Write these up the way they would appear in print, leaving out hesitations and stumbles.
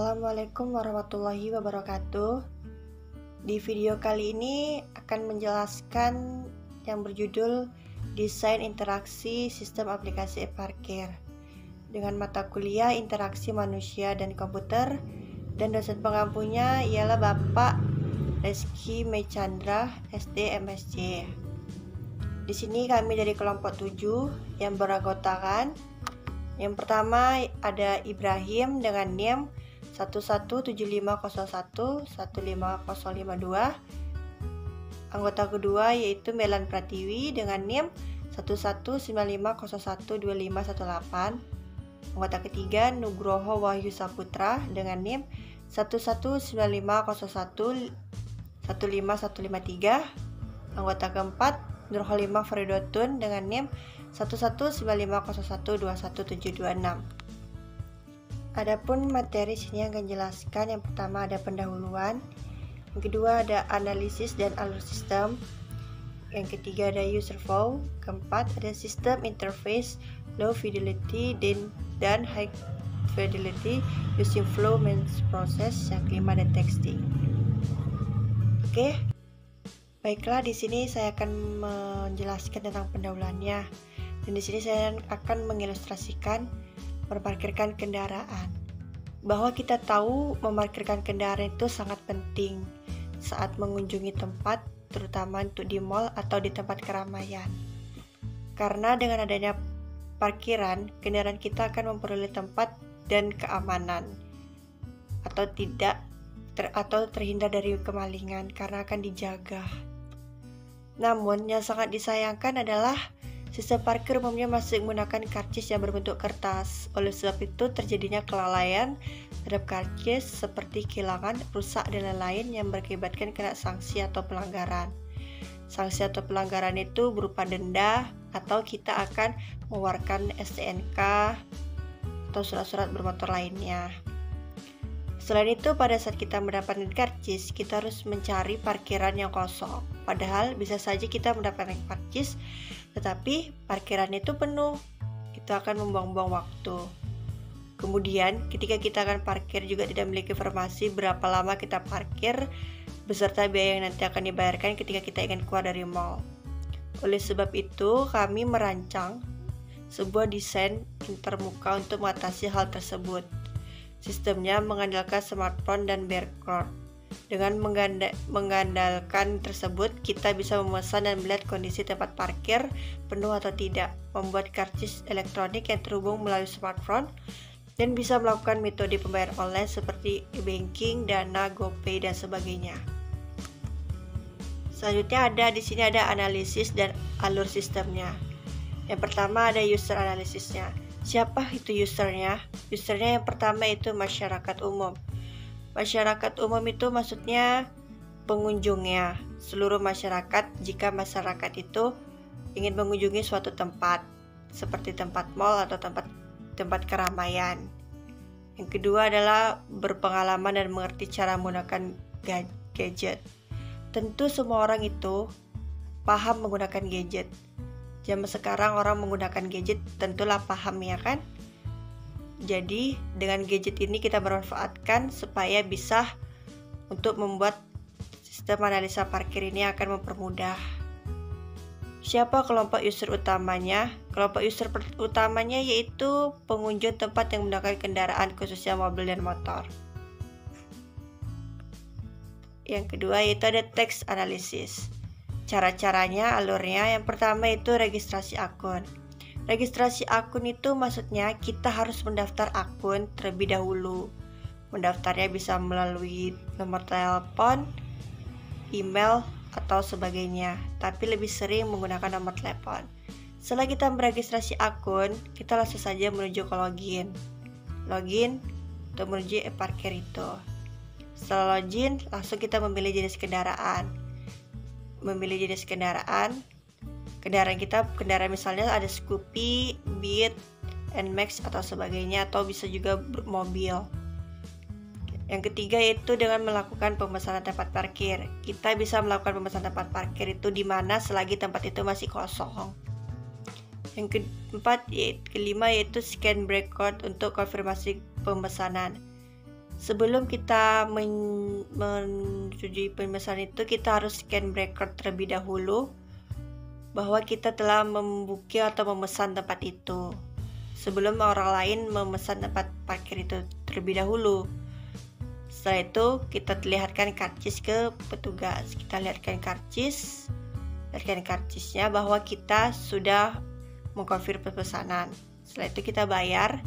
Assalamualaikum warahmatullahi wabarakatuh. Di video kali ini akan menjelaskan yang berjudul Desain Interaksi Sistem Aplikasi e-Parkir dengan mata kuliah Interaksi Manusia dan Komputer, dan dosen pengampunya ialah Bapak Reski Mechandra, SD MSc. Di sini kami dari kelompok 7 yang beranggotakan. Yang pertama ada Ibrahim dengan NIM 117501-15052. Anggota kedua yaitu Melan Pratiwi dengan NIM 1195012518. Anggota ketiga Nugroho Wahyu Saputra dengan NIM 119501-15153. Anggota keempat Nurholimah Faridotun dengan NIM 119501-21726. Adapun materi sini akan jelaskan. Yang pertama ada pendahuluan, yang kedua ada analisis dan alur sistem, yang ketiga ada user flow, keempat ada sistem interface, low fidelity dan high fidelity using flow means process, yang kelima ada texting. Oke. Baiklah, di sini saya akan menjelaskan tentang pendahuluannya. Dan di sini saya akan mengilustrasikan memarkirkan kendaraan. Bahwa kita tahu memarkirkan kendaraan itu sangat penting saat mengunjungi tempat, terutama untuk di mall atau di tempat keramaian. Karena dengan adanya parkiran, kendaraan kita akan memperoleh tempat dan keamanan atau terhindar dari kemalingan karena akan dijaga. Namun yang sangat disayangkan adalah sistem parkir umumnya masih menggunakan karcis yang berbentuk kertas. Oleh sebab itu terjadinya kelalaian terhadap karcis seperti kehilangan, rusak, dan lain-lain yang berakibatkan kena sanksi atau pelanggaran. Sanksi atau pelanggaran itu berupa denda atau kita akan mengeluarkan STNK atau surat-surat bermotor lainnya. Selain itu, pada saat kita mendapatkan karcis, kita harus mencari parkiran yang kosong. Padahal bisa saja kita mendapatkan karcis, tetapi parkiran itu penuh. Kita akan membuang-buang waktu. Kemudian, ketika kita akan parkir juga tidak memiliki informasi berapa lama kita parkir, beserta biaya yang nanti akan dibayarkan ketika kita ingin keluar dari mall. Oleh sebab itu, kami merancang sebuah desain intermuka untuk mengatasi hal tersebut. Sistemnya mengandalkan smartphone dan barcode. Dengan mengandalkan tersebut, kita bisa memesan dan melihat kondisi tempat parkir penuh atau tidak, membuat karcis elektronik yang terhubung melalui smartphone, dan bisa melakukan metode pembayaran online seperti e-banking, Dana, GoPay, dan sebagainya. Selanjutnya di sini ada analisis dan alur sistemnya. Yang pertama ada user analisisnya. Siapa itu usernya? Usernya yang pertama itu masyarakat umum. Masyarakat umum itu maksudnya pengunjungnya, seluruh masyarakat. Jika masyarakat itu ingin mengunjungi suatu tempat, seperti tempat mall atau tempat keramaian. Yang kedua adalah berpengalaman dan mengerti cara menggunakan gadget. Tentu semua orang itu paham menggunakan gadget. Zaman sekarang orang menggunakan gadget tentulah paham, ya kan? Jadi dengan gadget ini kita bermanfaatkan supaya bisa untuk membuat sistem analisa parkir ini akan mempermudah. Siapa kelompok user utamanya? Kelompok user utamanya yaitu pengunjung tempat yang menggunakan kendaraan, khususnya mobil dan motor. Yang kedua yaitu ada text analysis. Cara-caranya, alurnya, yang pertama itu registrasi akun. Registrasi akun itu maksudnya kita harus mendaftar akun terlebih dahulu. Mendaftarnya bisa melalui nomor telepon, email, atau sebagainya, tapi lebih sering menggunakan nomor telepon. Setelah kita meregistrasi akun, kita langsung saja menuju ke login untuk menuju e-parkir itu. Setelah login, langsung kita memilih jenis kendaraan. Kendaraan misalnya ada Scoopy, Beat, Nmax atau sebagainya, atau bisa juga mobil. Yang ketiga yaitu dengan melakukan pemesanan tempat parkir. Kita bisa melakukan pemesanan tempat parkir itu di mana selagi tempat itu masih kosong. Yang kelima yaitu scan barcode untuk konfirmasi pemesanan. Sebelum kita menyetujui pemesanan itu, kita harus scan barcode terlebih dahulu bahwa kita telah membuki atau memesan tempat itu sebelum orang lain memesan tempat parkir itu terlebih dahulu. Setelah itu kita lihatkan karcis ke petugas. Kita lihatkan karcisnya bahwa kita sudah mengkonfirmasi pesanan. Setelah itu kita bayar.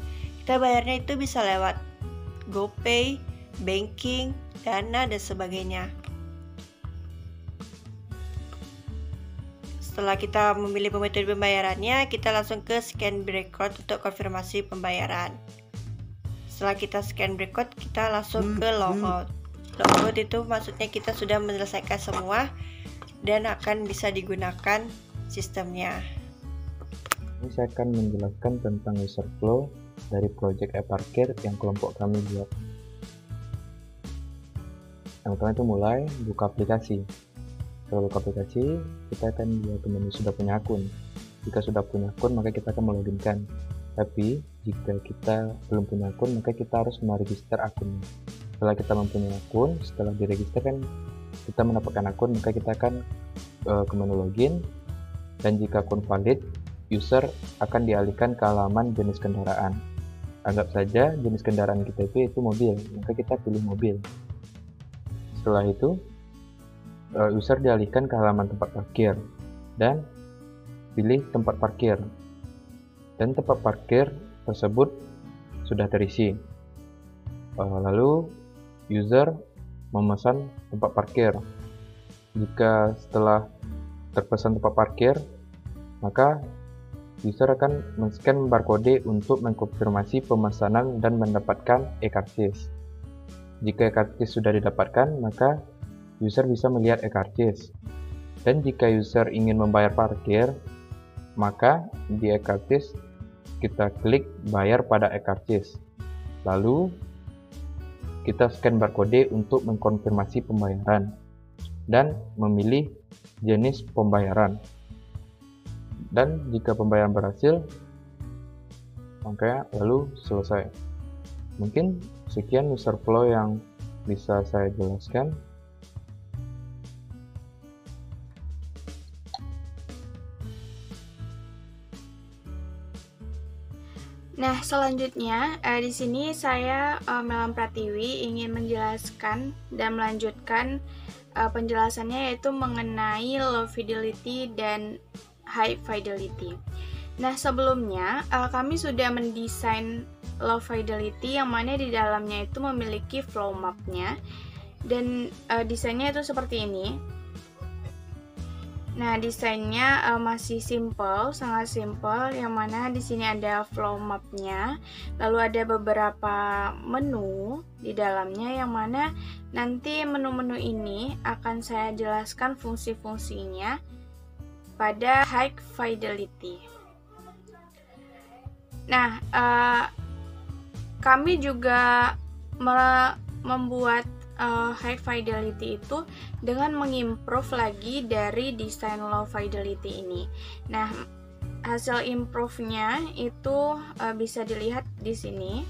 Kita bayarnya itu bisa lewat GoPay, banking, Dana, dan sebagainya. Setelah kita memilih metode pembayarannya, kita langsung ke scan barcode untuk konfirmasi pembayaran. Setelah kita scan barcode, kita langsung ke logout. Logout itu maksudnya kita sudah menyelesaikan semua dan akan bisa digunakan sistemnya. Ini saya akan menjelaskan tentang user flow dari project e-parkir yang kelompok kami buat. Yang pertama itu mulai buka aplikasi. Setelah buka aplikasi, kita akan lihat ke menu sudah punya akun. Jika sudah punya akun, maka kita akan meloginkan. Tapi jika kita belum punya akun, maka kita harus meregister akunnya. Setelah kita mempunyai akun, setelah diregisterkan kita mendapatkan akun, maka kita akan ke menu login. Dan jika akun valid, user akan dialihkan ke halaman jenis kendaraan. Anggap saja jenis kendaraan kita itu mobil, maka kita pilih mobil. Setelah itu, user dialihkan ke halaman tempat parkir dan pilih tempat parkir. Dan tempat parkir tersebut sudah terisi. Lalu, user memesan tempat parkir. Jika setelah terpesan tempat parkir, maka user akan men-scan barcode untuk mengkonfirmasi pemesanan dan mendapatkan e-karcis. Jika e-karcis sudah didapatkan, maka user bisa melihat e-karcis. Dan jika user ingin membayar parkir, maka di e-karcis kita klik bayar pada e-karcis. Lalu kita scan barcode untuk mengkonfirmasi pembayaran dan memilih jenis pembayaran. Dan jika pembayaran berhasil, maka lalu selesai. Mungkin sekian user flow yang bisa saya jelaskan. Nah, selanjutnya di sini saya Melam Pratiwi ingin menjelaskan dan melanjutkan penjelasannya, yaitu mengenai low fidelity dan high fidelity. Nah, sebelumnya kami sudah mendesain low fidelity yang mana di dalamnya itu memiliki flow mapnya, dan desainnya itu seperti ini. Nah, desainnya masih simple, sangat simple, yang mana di sini ada flow mapnya, lalu ada beberapa menu di dalamnya, yang mana nanti menu-menu ini akan saya jelaskan fungsi-fungsinya pada high fidelity. Nah, kami juga membuat high fidelity itu dengan mengimprove lagi dari desain low fidelity ini. Nah, hasil improve-nya itu bisa dilihat di sini.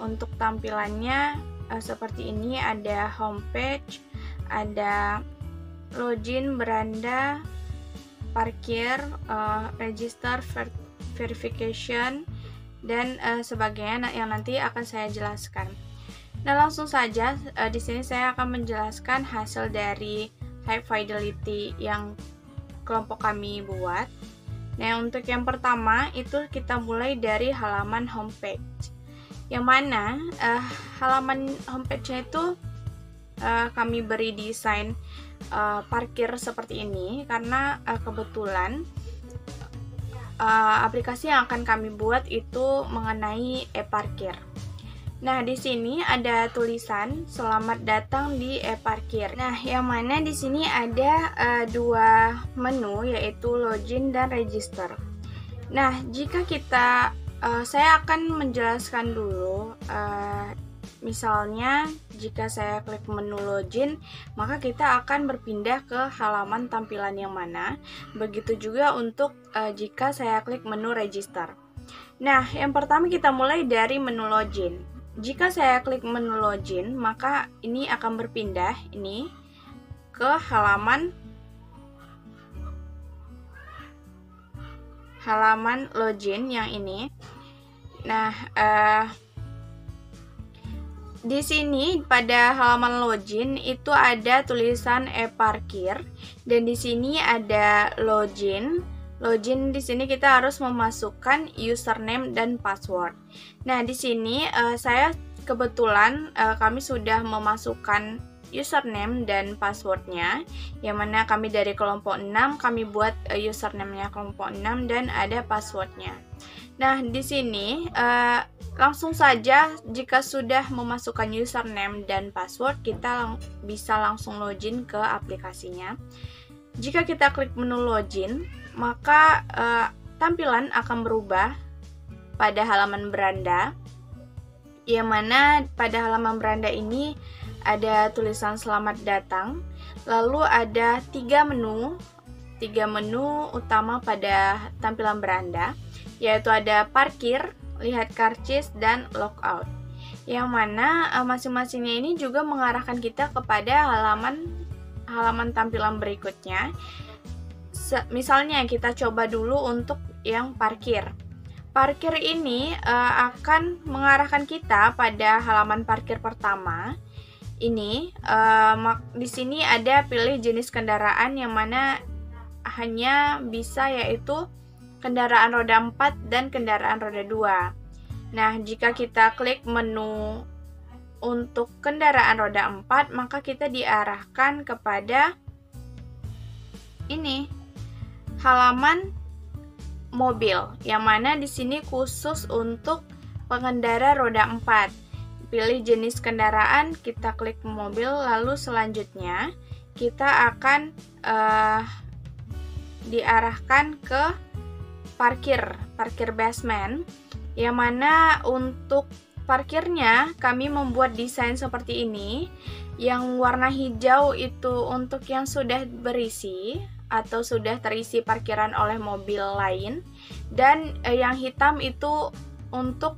Untuk tampilannya seperti ini, ada homepage, ada login, beranda, parkir, register, verification, dan sebagainya yang nanti akan saya jelaskan. Nah, langsung saja di sini saya akan menjelaskan hasil dari high fidelity yang kelompok kami buat. Nah, untuk yang pertama itu kita mulai dari halaman homepage, yang mana halaman homepage-nya itu kami beri desain parkir seperti ini karena kebetulan aplikasi yang akan kami buat itu mengenai e-parkir. Nah, di sini ada tulisan selamat datang di e-parkir. Nah, yang mana di sini ada dua menu, yaitu login dan register. Nah, jika kita saya akan menjelaskan dulu. Misalnya, jika saya klik menu login, maka kita akan berpindah ke halaman tampilan yang mana. Begitu juga untuk jika saya klik menu register. Nah, yang pertama kita mulai dari menu login. jika saya klik menu login, maka ini akan berpindah ini ke halaman login yang ini. Nah, di sini pada halaman login itu ada tulisan e-parkir, dan di sini ada login. Login di sini kita harus memasukkan username dan password. Nah, di sini saya kebetulan kami sudah memasukkan username dan passwordnya, yang mana kami dari kelompok 6, kami buat username-nya kelompok 6 dan ada passwordnya. Nah, di sini langsung saja jika sudah memasukkan username dan password, kita bisa langsung login ke aplikasinya. Jika kita klik menu login, maka tampilan akan berubah pada halaman beranda, yang mana pada halaman beranda ini ada tulisan selamat datang, lalu ada 3 menu utama pada tampilan beranda, yaitu ada parkir, lihat karcis, dan logout, yang mana masing-masingnya ini juga mengarahkan kita kepada halaman tampilan berikutnya. Misalnya kita coba dulu untuk yang parkir. Parkir ini akan mengarahkan kita pada halaman parkir pertama. Ini di sini ada pilih jenis kendaraan, yang mana hanya bisa yaitu kendaraan roda 4 dan kendaraan roda 2. Nah, jika kita klik menu untuk kendaraan roda 4, maka kita diarahkan kepada ini, halaman mobil, yang mana di sini khusus untuk pengendara roda 4. Pilih jenis kendaraan, kita klik mobil, lalu selanjutnya kita akan diarahkan ke parkir basement, yang mana untuk parkirnya kami membuat desain seperti ini. Yang warna hijau itu untuk yang sudah berisi atau sudah terisi parkiran oleh mobil lain, dan yang hitam itu untuk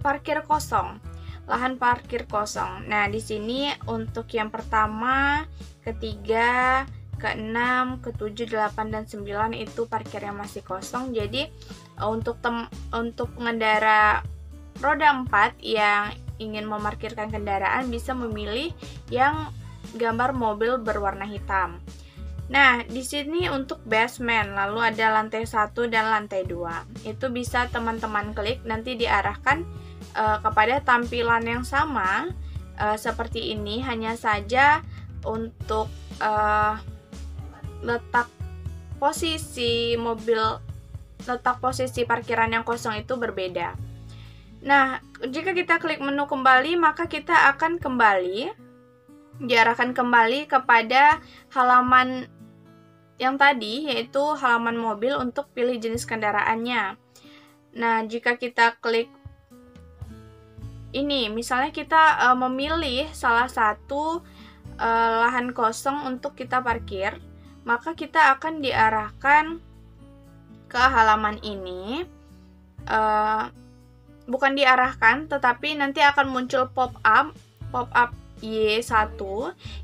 parkir kosong, lahan parkir kosong. Nah, di sini untuk yang pertama, ketiga, ke-6, ke-7, 8, dan 9 itu parkir yang masih kosong. Jadi untuk pengendara roda 4 yang ingin memarkirkan kendaraan bisa memilih yang gambar mobil berwarna hitam. Nah, di sini untuk basement, lalu ada lantai 1 dan lantai 2. Itu bisa teman-teman klik, nanti diarahkan kepada tampilan yang sama seperti ini, hanya saja untuk letak posisi parkiran yang kosong itu berbeda. Nah, jika kita klik menu kembali, maka kita akan diarahkan kembali kepada halaman yang tadi, yaitu halaman mobil untuk pilih jenis kendaraannya. Nah, jika kita klik ini, misalnya kita memilih salah satu lahan kosong untuk kita parkir, maka kita akan diarahkan ke halaman ini. Bukan diarahkan, tetapi nanti akan muncul pop-up Y1,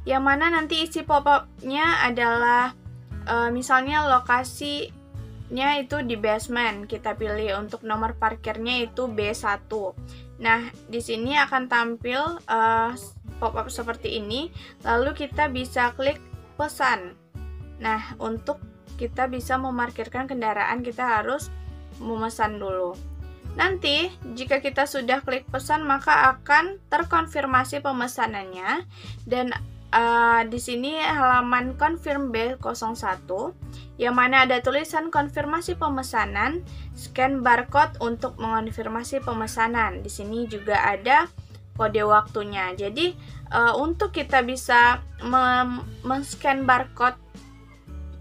yang mana nanti isi pop-up-nya adalah misalnya lokasinya itu di basement, kita pilih untuk nomor parkirnya itu B1. Nah, di sini akan tampil pop-up seperti ini, lalu kita bisa klik pesan. Nah, untuk kita bisa memarkirkan kendaraan, kita harus memesan dulu. Nanti, jika kita sudah klik pesan, maka akan terkonfirmasi pemesanannya, dan di sini halaman confirm B01, yang mana ada tulisan konfirmasi pemesanan, scan barcode untuk mengonfirmasi pemesanan. Di sini juga ada kode waktunya. Jadi, untuk kita bisa men-scan barcode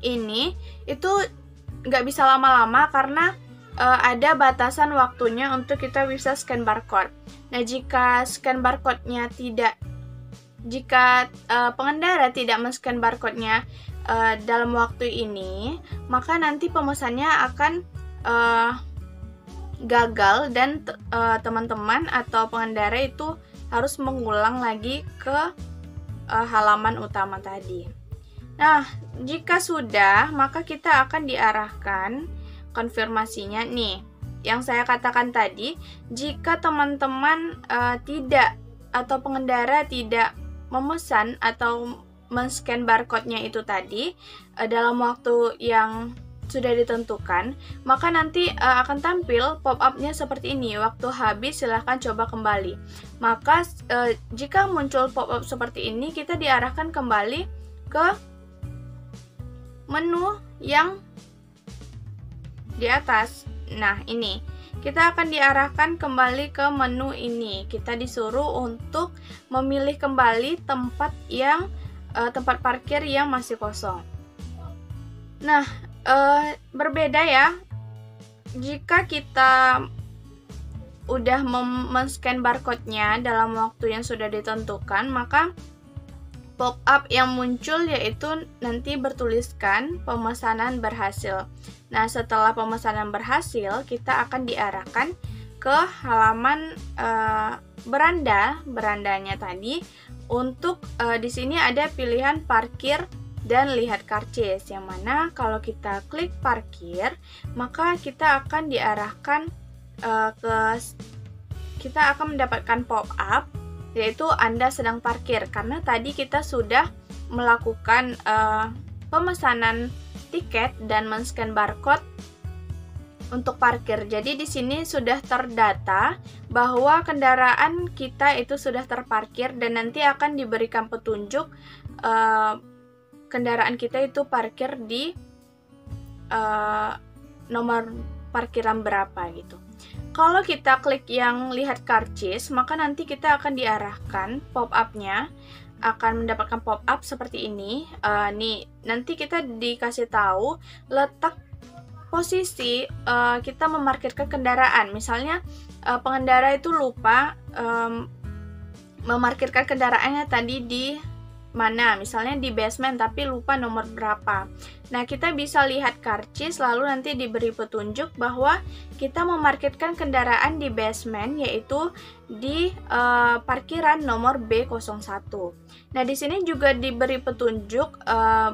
ini, itu nggak bisa lama-lama karena ada batasan waktunya untuk kita bisa scan barcode. Nah, jika scan barcode-nya jika pengendara tidak men-scan barcode-nya dalam waktu ini, maka nanti pemesannya akan gagal dan teman-teman atau pengendara itu harus mengulang lagi ke halaman utama tadi. Nah, jika sudah, maka kita akan diarahkan konfirmasinya nih. Yang saya katakan tadi, jika teman-teman tidak atau pengendara tidak memesan atau men-scan barcode-nya itu tadi dalam waktu yang sudah ditentukan, maka nanti akan tampil pop-up-nya seperti ini. Waktu habis silahkan coba kembali. Maka jika muncul pop-up seperti ini, kita diarahkan kembali ke menu yang di atas. Nah, ini kita akan diarahkan kembali ke menu ini. Kita disuruh untuk memilih kembali tempat parkir yang masih kosong. Nah, berbeda ya. Jika kita udah men-scan barcode-nya dalam waktu yang sudah ditentukan, maka pop-up yang muncul yaitu nanti bertuliskan pemesanan berhasil. Nah, setelah pemesanan berhasil, kita akan diarahkan ke halaman berandanya tadi. Untuk di sini ada pilihan parkir dan lihat karcis, yang mana kalau kita klik parkir, maka kita akan diarahkan kita akan mendapatkan pop-up, yaitu Anda sedang parkir, karena tadi kita sudah melakukan pemesanan tiket dan men-scan barcode untuk parkir. Jadi di sini sudah terdata bahwa kendaraan kita itu sudah terparkir dan nanti akan diberikan petunjuk kendaraan kita itu parkir di nomor parkiran berapa gitu. Kalau kita klik yang lihat karcis, maka nanti kita akan diarahkan pop-up-nya akan mendapatkan pop-up seperti ini. Nih, nanti kita dikasih tahu letak posisi kita memarkirkan kendaraan. Misalnya pengendara itu lupa memarkirkan kendaraannya tadi di mana, misalnya di basement tapi lupa nomor berapa. Nah, kita bisa lihat karcis lalu nanti diberi petunjuk bahwa kita memarkirkan kendaraan di basement, yaitu di parkiran nomor B01. Nah, di sini juga diberi petunjuk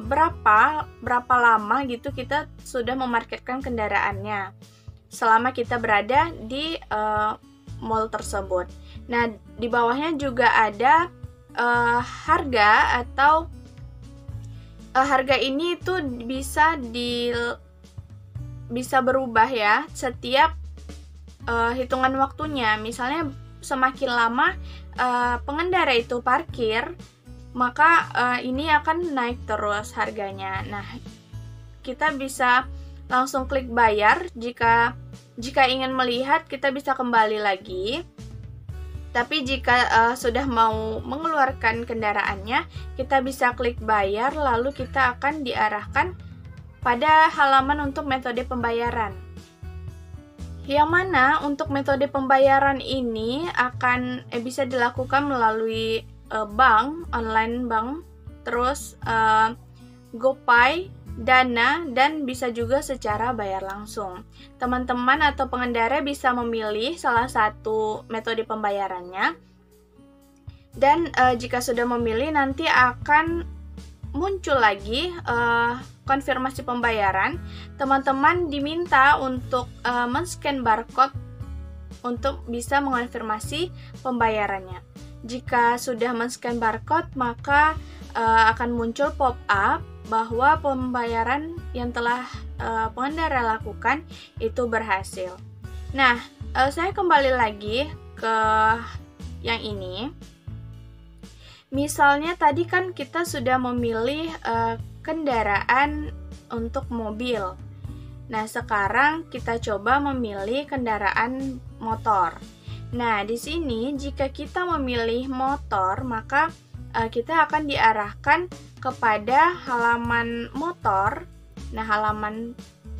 berapa lama gitu kita sudah memarkirkan kendaraannya selama kita berada di mall tersebut. Nah, di bawahnya juga ada harga atau harga ini itu bisa berubah ya setiap hitungan waktunya. Misalnya semakin lama pengendara itu parkir, maka ini akan naik terus harganya. Nah, kita bisa langsung klik bayar. Jika ingin melihat, kita bisa kembali lagi. Tapi jika sudah mau mengeluarkan kendaraannya, kita bisa klik bayar, lalu kita akan diarahkan pada halaman untuk metode pembayaran. Yang mana untuk metode pembayaran ini akan bisa dilakukan melalui bank, online bank, terus GoPay, Dana, dan bisa juga secara bayar langsung. Teman-teman atau pengendara bisa memilih salah satu metode pembayarannya. Dan jika sudah memilih, nanti akan muncul lagi konfirmasi pembayaran. Teman-teman diminta untuk men-scan barcode untuk bisa mengonfirmasi pembayarannya. Jika sudah men-scan barcode, maka akan muncul pop-up bahwa pembayaran yang telah pengendara lakukan itu berhasil. Nah, saya kembali lagi ke yang ini. Misalnya tadi kan kita sudah memilih kendaraan untuk mobil. Nah, sekarang kita coba memilih kendaraan motor. Nah, di sini jika kita memilih motor, maka kita akan diarahkan kepada halaman motor. Nah, halaman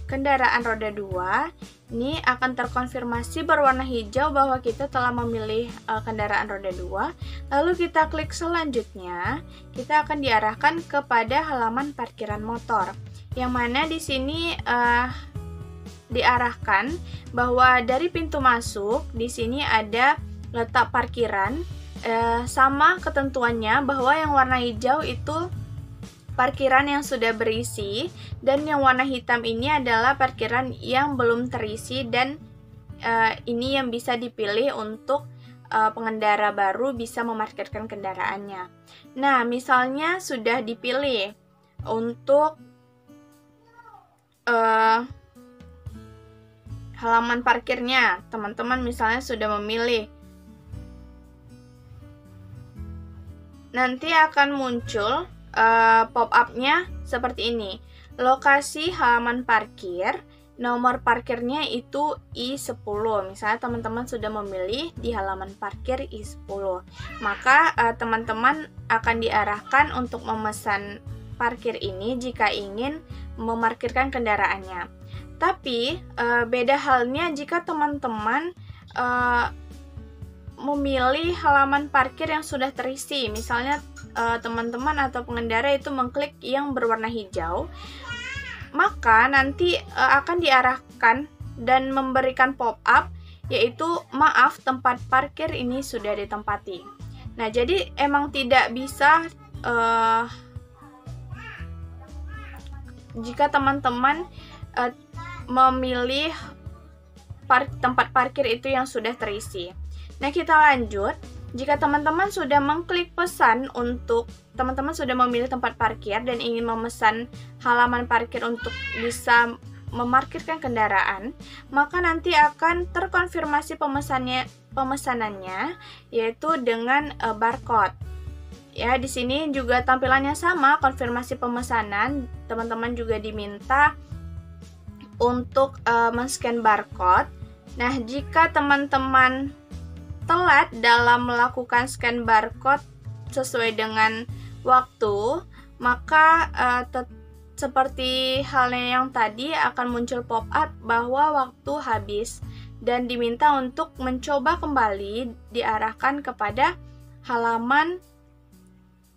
kendaraan roda 2 ini akan terkonfirmasi berwarna hijau bahwa kita telah memilih kendaraan roda 2. Lalu kita klik selanjutnya, kita akan diarahkan kepada halaman parkiran motor. Yang mana di sini diarahkan bahwa dari pintu masuk di sini ada letak parkiran, sama ketentuannya bahwa yang warna hijau itu parkiran yang sudah berisi dan yang warna hitam ini adalah parkiran yang belum terisi, dan ini yang bisa dipilih untuk pengendara baru bisa memarkirkan kendaraannya. Nah, misalnya sudah dipilih untuk halaman parkirnya, teman-teman misalnya sudah memilih, nanti akan muncul pop-up-nya seperti ini. Lokasi halaman parkir, nomor parkirnya itu I10. Misalnya teman-teman sudah memilih di halaman parkir I10, maka teman-teman akan diarahkan untuk memesan parkir ini jika ingin memarkirkan kendaraannya. Tapi beda halnya jika teman-teman memilih halaman parkir yang sudah terisi. Misalnya teman-teman atau pengendara itu mengklik yang berwarna hijau, maka nanti akan diarahkan dan memberikan pop-up, yaitu maaf, tempat parkir ini sudah ditempati. Nah, jadi emang tidak bisa jika teman-teman memilih tempat parkir itu yang sudah terisi. Nah, kita lanjut. Jika teman-teman sudah mengklik pesan untuk teman-teman sudah memilih tempat parkir dan ingin memesan halaman parkir untuk bisa memarkirkan kendaraan, maka nanti akan terkonfirmasi pemesanannya yaitu dengan barcode. Ya, di sini juga tampilannya sama, konfirmasi pemesanan. Teman-teman juga diminta untuk men-scan barcode. Nah, jika teman-teman telat dalam melakukan scan barcode sesuai dengan waktu, maka seperti halnya yang tadi akan muncul pop-up bahwa waktu habis dan diminta untuk mencoba kembali, diarahkan kepada halaman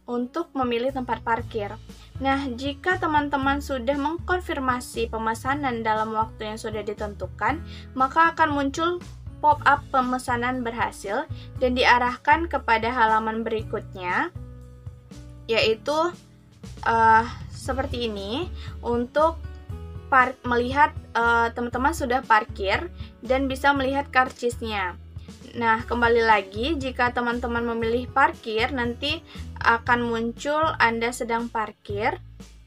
untuk memilih tempat parkir. Nah, jika teman-teman sudah mengkonfirmasi pemesanan dalam waktu yang sudah ditentukan, maka akan muncul pop-up pemesanan berhasil dan diarahkan kepada halaman berikutnya, yaitu seperti ini, untuk melihat teman-teman sudah parkir dan bisa melihat karcisnya. Nah, kembali lagi, jika teman-teman memilih parkir, nanti akan muncul Anda sedang parkir,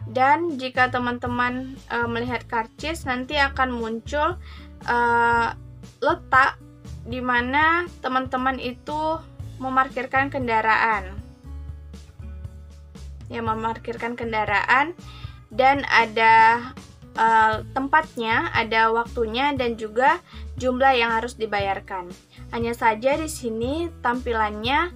dan jika teman-teman melihat karcis, nanti akan muncul letak di mana teman-teman itu memarkirkan kendaraan. Ya, memarkirkan kendaraan, dan ada tempatnya, ada waktunya, dan juga jumlah yang harus dibayarkan. Hanya saja di sini tampilannya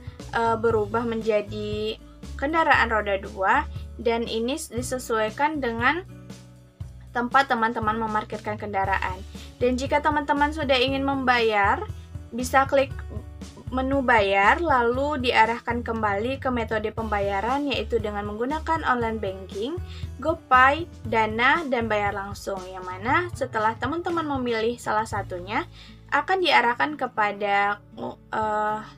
berubah menjadi kendaraan roda 2, dan ini disesuaikan dengan tempat teman-teman memarkirkan kendaraan. Dan jika teman-teman sudah ingin membayar, bisa klik menu bayar, lalu diarahkan kembali ke metode pembayaran, yaitu dengan menggunakan online banking, GoPay, Dana, dan bayar langsung, yang mana setelah teman-teman memilih salah satunya, akan diarahkan kepada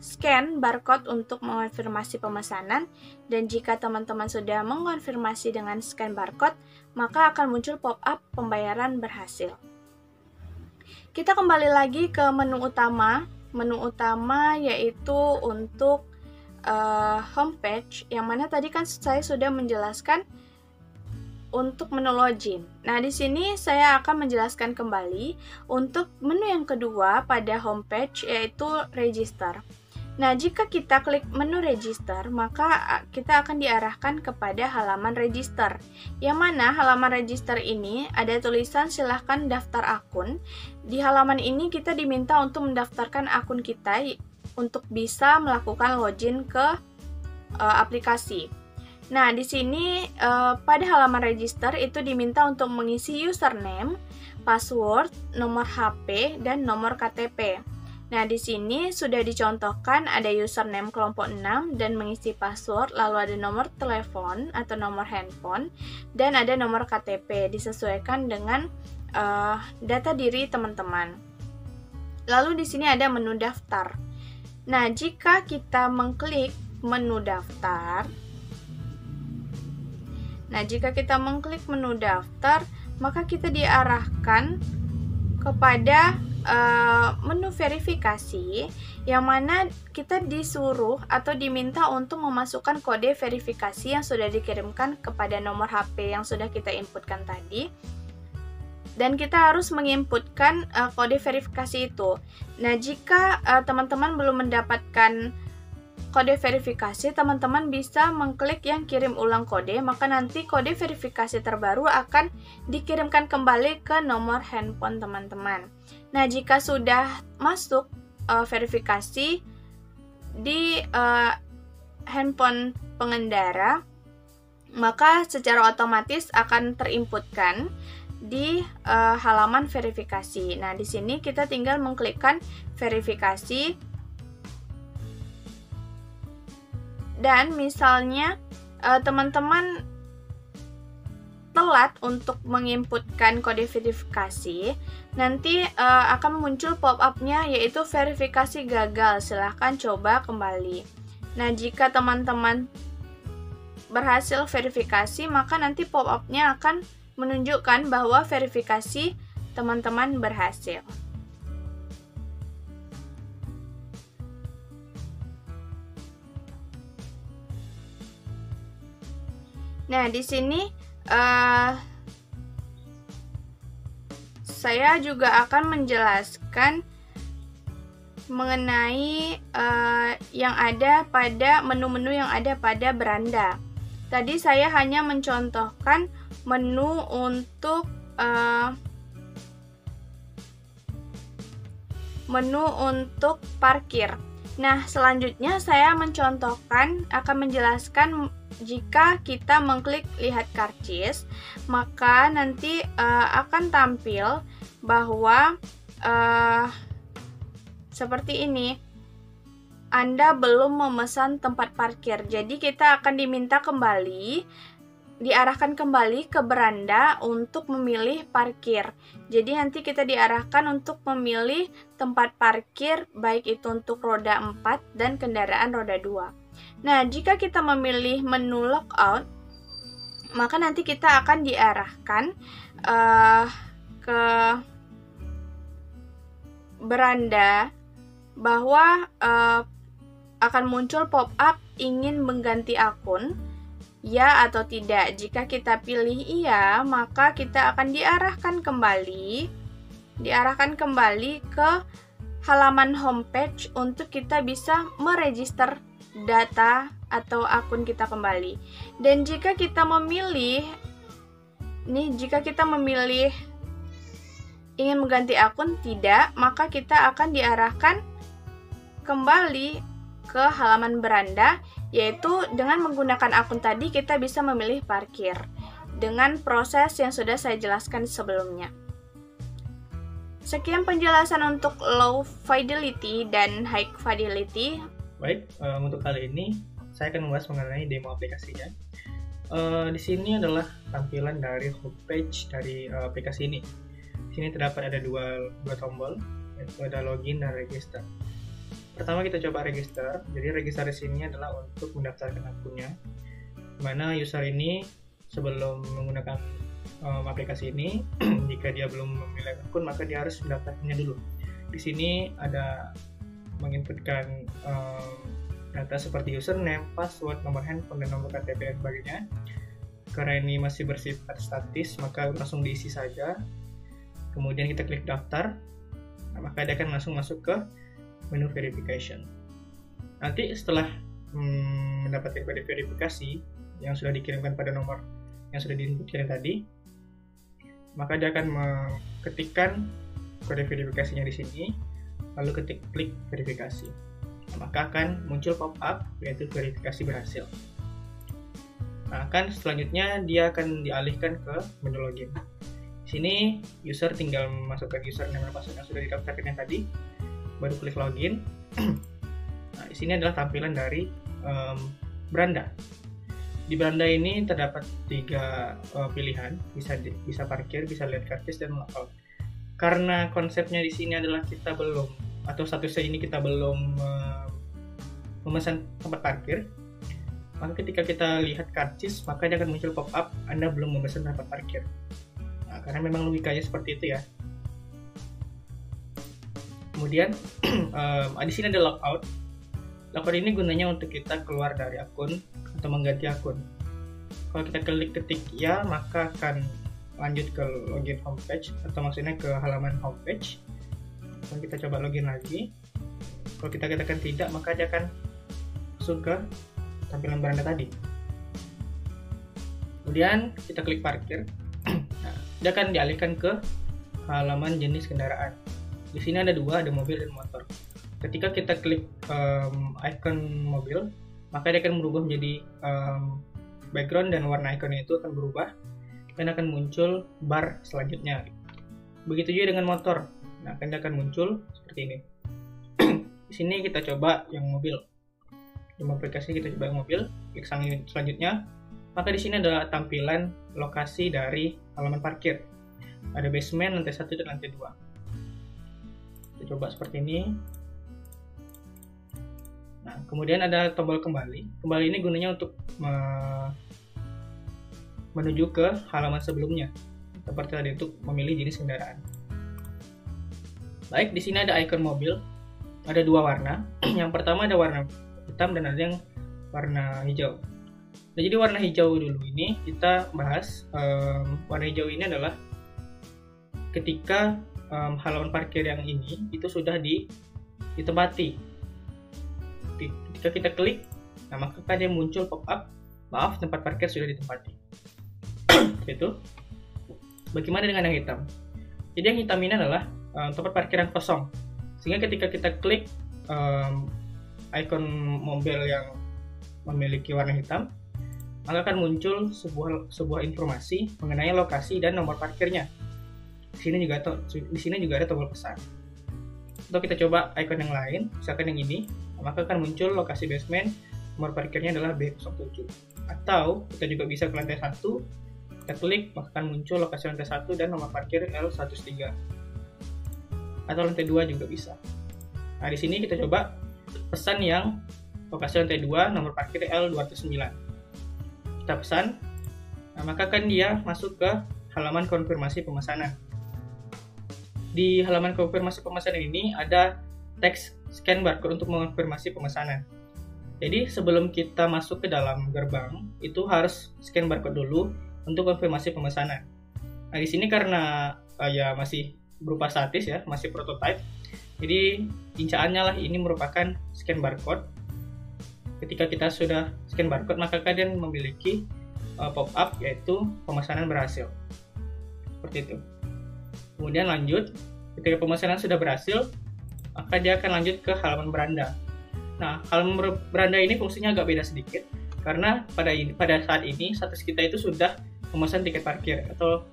scan barcode untuk mengonfirmasi pemesanan. Dan jika teman-teman sudah mengonfirmasi dengan scan barcode, maka akan muncul pop-up pembayaran berhasil. Kita kembali lagi ke menu utama. Menu utama yaitu untuk homepage, yang mana tadi kan saya sudah menjelaskan untuk menu login. Nah, di sini saya akan menjelaskan kembali untuk menu yang kedua pada homepage, yaitu register. Nah, jika kita klik menu register, maka kita akan diarahkan kepada halaman register, yang mana halaman register ini ada tulisan silahkan daftar akun. Di halaman ini kita diminta untuk mendaftarkan akun kita untuk bisa melakukan login ke aplikasi. Nah, di sini pada halaman register itu diminta untuk mengisi username, password, nomor HP, dan nomor KTP. Nah, di sini sudah dicontohkan ada username kelompok 6 dan mengisi password, lalu ada nomor telepon atau nomor handphone, dan ada nomor KTP disesuaikan dengan data diri teman-teman. Lalu di sini ada menu daftar. Nah, jika kita mengklik menu daftar, maka kita diarahkan kepada menu verifikasi, yang mana kita disuruh atau diminta untuk memasukkan kode verifikasi yang sudah dikirimkan kepada nomor HP yang sudah kita inputkan tadi, dan kita harus menginputkan kode verifikasi itu. Nah, jika teman-teman belum mendapatkan kode verifikasi, teman-teman bisa mengklik yang kirim ulang kode, maka nanti kode verifikasi terbaru akan dikirimkan kembali ke nomor handphone teman-teman. Nah, jika sudah masuk verifikasi di handphone pengendara, maka secara otomatis akan terinputkan di halaman verifikasi. Nah, di sini kita tinggal mengklikkan verifikasi, dan misalnya teman-teman telat untuk menginputkan kode verifikasi, nanti akan muncul pop-up-nya yaitu verifikasi gagal, silahkan coba kembali. Nah, jika teman-teman berhasil verifikasi, maka nanti pop-up-nya akan menunjukkan bahwa verifikasi teman-teman berhasil. Nah, di sini saya juga akan menjelaskan mengenai yang ada pada menu-menu yang ada pada beranda. Tadi saya hanya mencontohkan menu untuk parkir. Nah, selanjutnya saya akan menjelaskan jika kita mengklik lihat karcis, maka nanti akan tampil bahwa seperti ini, Anda belum memesan tempat parkir. Jadi kita akan diarahkan kembali ke beranda untuk memilih parkir. Jadi nanti kita diarahkan untuk memilih tempat parkir, baik itu untuk roda 4 dan kendaraan roda 2. Nah, jika kita memilih menu logout, maka nanti kita akan diarahkan ke beranda bahwa akan muncul pop-up ingin mengganti akun, ya atau tidak. Jika kita pilih iya, maka kita akan diarahkan kembali ke halaman homepage untuk kita bisa meregister data atau akun kita kembali. Dan jika kita memilih ingin mengganti akun tidak, maka kita akan diarahkan kembali ke halaman beranda, yaitu dengan menggunakan akun tadi kita bisa memilih parkir dengan proses yang sudah saya jelaskan sebelumnya. Sekian penjelasan untuk low fidelity dan high fidelity. Baik, untuk kali ini saya akan membahas mengenai demo aplikasinya. Di sini adalah tampilan dari homepage dari aplikasi ini. Di sini terdapat ada dua tombol, yaitu ada login dan register. Pertama kita coba register. Jadi register di sini adalah untuk mendaftarkan akunnya. Dimana user ini sebelum menggunakan aplikasi ini, jika dia belum memilih akun maka dia harus mendaftarkannya dulu. Di sini ada menginputkan data seperti username, password, nomor handphone, dan nomor KTP dan sebagainya. Karena ini masih bersifat statis, maka langsung diisi saja. Kemudian kita klik daftar, maka dia akan langsung masuk ke menu verification. Nanti setelah mendapatkan kode verifikasi yang sudah dikirimkan pada nomor yang sudah diinputkan tadi, maka dia akan mengetikkan kode verifikasinya di sini, lalu klik verifikasi. Maka akan muncul pop-up yaitu verifikasi berhasil. Nah, selanjutnya dia akan dialihkan ke menu login. Di sini user tinggal masukkan username dan password yang sudah didaftarkan yang tadi, baru klik login. Nah, di sini adalah tampilan dari beranda. Di beranda ini terdapat 3 pilihan, bisa parkir, bisa lihat karcis, dan logout. Karena konsepnya di sini adalah kita belum, atau statusnya ini kita belum memesan tempat parkir, maka ketika kita lihat karcis, maka dia akan muncul pop-up Anda belum memesan tempat parkir. Nah, karena memang logikanya seperti itu ya. Kemudian di sini ada logout. Logout ini gunanya untuk kita keluar dari akun atau mengganti akun. Kalau kita klik ketik ya, maka akan lanjut ke login homepage, atau maksudnya ke halaman homepage. Dan kita coba login lagi. Kalau kita katakan tidak, maka dia akan masuk ke tampilan beranda tadi. Kemudian kita klik parkir. Nah, dia akan dialihkan ke halaman jenis kendaraan. Di sini ada 2, ada mobil dan motor. Ketika kita klik icon mobil, maka dia akan berubah menjadi background, dan warna ikonnya itu akan berubah dan akan muncul bar selanjutnya. Begitu juga dengan motor. Nah, dia akan muncul seperti ini. Di sini kita coba yang mobil. Di aplikasi kita coba yang mobil, klik selanjutnya. Maka di sini adalah tampilan lokasi dari halaman parkir. Ada basement, lantai 1 dan lantai 2. Kita coba seperti ini. Nah, kemudian ada tombol kembali. Kembali ini gunanya untuk menuju ke halaman sebelumnya. Seperti tadi, untuk memilih jenis kendaraan. Baik, di sini ada icon mobil. Ada 2 warna. Yang pertama ada warna hitam dan ada yang warna hijau. Nah, jadi warna hijau dulu ini kita bahas. Warna hijau ini adalah ketika halaman parkir yang ini itu sudah ditempati. Ketika kita klik, nah maka dia muncul pop-up, maaf, tempat parkir sudah ditempati. Itu. Bagaimana dengan yang hitam? Jadi yang hitam ini adalah tempat parkir yang kosong. Sehingga ketika kita klik icon mobil yang memiliki warna hitam, maka akan muncul sebuah informasi mengenai lokasi dan nomor parkirnya. Di sini juga ada tombol pesan. Atau kita coba icon yang lain, misalkan yang ini, maka akan muncul lokasi basement, nomor parkirnya adalah B07. Atau kita juga bisa ke lantai 1, kita klik, maka akan muncul lokasi lantai 1 dan nomor parkir L103. Atau lantai 2 juga bisa. Nah, di sini kita coba pesan yang lokasi lantai 2, nomor parkir L209. Kita pesan, nah maka akan dia masuk ke halaman konfirmasi pemesanan. Di halaman konfirmasi pemesanan ini ada teks scan barcode untuk mengonfirmasi pemesanan. Jadi sebelum kita masuk ke dalam gerbang, itu harus scan barcode dulu untuk konfirmasi pemesanan. Nah, di sini karena ya masih berupa statis ya, masih prototype. Jadi incaannya lah ini merupakan scan barcode. Ketika kita sudah scan barcode, maka kalian memiliki pop-up yaitu pemesanan berhasil. Seperti itu. Kemudian lanjut, ketika pemesanan sudah berhasil, maka dia akan lanjut ke halaman beranda. Nah, halaman beranda ini fungsinya agak beda sedikit, karena pada saat ini status kita itu sudah memesan tiket parkir atau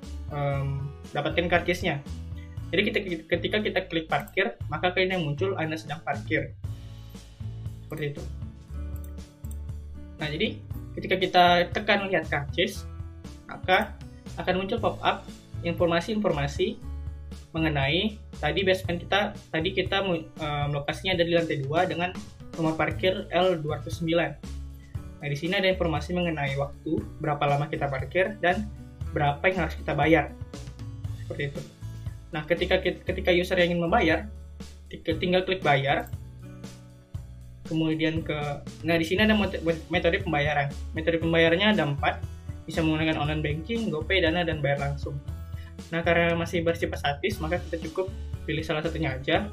dapatkan karcisnya. Jadi ketika kita klik parkir, maka kalian yang muncul Anda sedang parkir. Seperti itu. Nah, jadi ketika kita tekan lihat karcis, maka akan muncul pop-up informasi-informasi mengenai tadi basement kita, lokasinya ada di lantai 2 dengan nomor parkir L209. Nah, di sini ada informasi mengenai waktu, berapa lama kita parkir, dan berapa yang harus kita bayar. Seperti itu. Nah, ketika user yang ingin membayar, tinggal klik bayar. Kemudian di sini ada metode pembayaran. Metode pembayarannya ada 4, bisa menggunakan online banking, GoPay, Dana, dan bayar langsung. Nah, karena masih bersifat statis, maka kita cukup pilih salah satunya aja.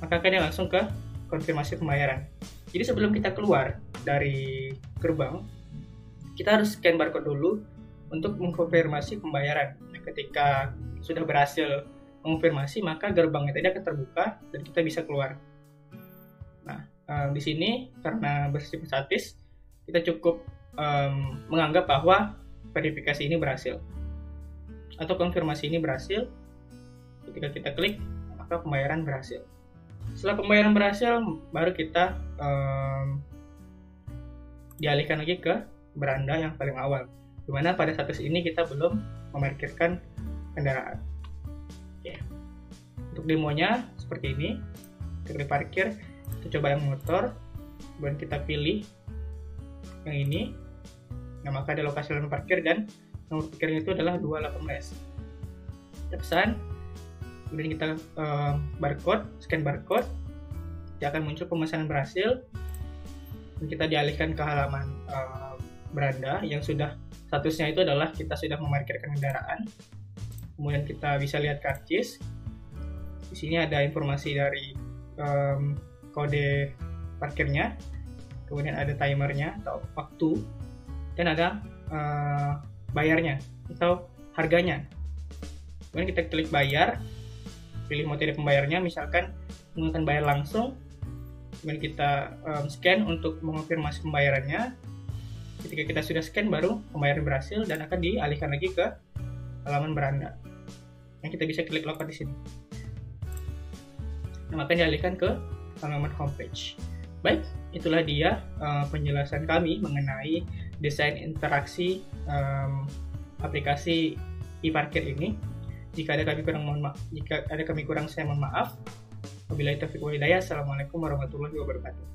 Maka akan langsung ke konfirmasi pembayaran. Jadi sebelum kita keluar dari gerbang, kita harus scan barcode dulu untuk mengkonfirmasi pembayaran. Nah, ketika sudah berhasil mengonfirmasi, maka gerbangnya tadi akan terbuka dan kita bisa keluar. Nah, di sini karena bersifat statis, kita cukup menganggap bahwa verifikasi ini berhasil atau konfirmasi ini berhasil. Ketika kita klik, maka pembayaran berhasil. Setelah pembayaran berhasil, baru kita dialihkan lagi ke beranda yang paling awal, dimana pada status ini kita belum memarkirkan kendaraan. Oke. Untuk demonya seperti ini. Kita klik parkir, kita coba yang motor, kemudian kita pilih yang ini. Nah, maka ada lokasi lahan parkir dan nomor parkirnya itu adalah 218. Kita pesan, kemudian kita scan barcode, dia akan muncul pemesanan berhasil, dan kita dialihkan ke halaman beranda yang sudah statusnya itu adalah kita sudah memarkirkan kendaraan. Kemudian kita bisa lihat karcis. Di sini ada informasi dari kode parkirnya, kemudian ada timernya atau waktu, dan ada bayarnya atau harganya. Kemudian kita klik bayar, pilih metode pembayarnya, misalkan menggunakan bayar langsung. Kemudian kita scan untuk mengonfirmasi pembayarannya. Ketika kita sudah scan, baru pembayaran berhasil dan akan dialihkan lagi ke halaman beranda. Yang kita bisa klik lock di sini. Nah, akan dialihkan ke halaman homepage. Baik, itulah dia penjelasan kami mengenai desain interaksi aplikasi e-parkir ini. Jika ada kami kurang, saya mohon maaf. Wabillahi taufiq wal hidayah. Assalamualaikum warahmatullahi wabarakatuh.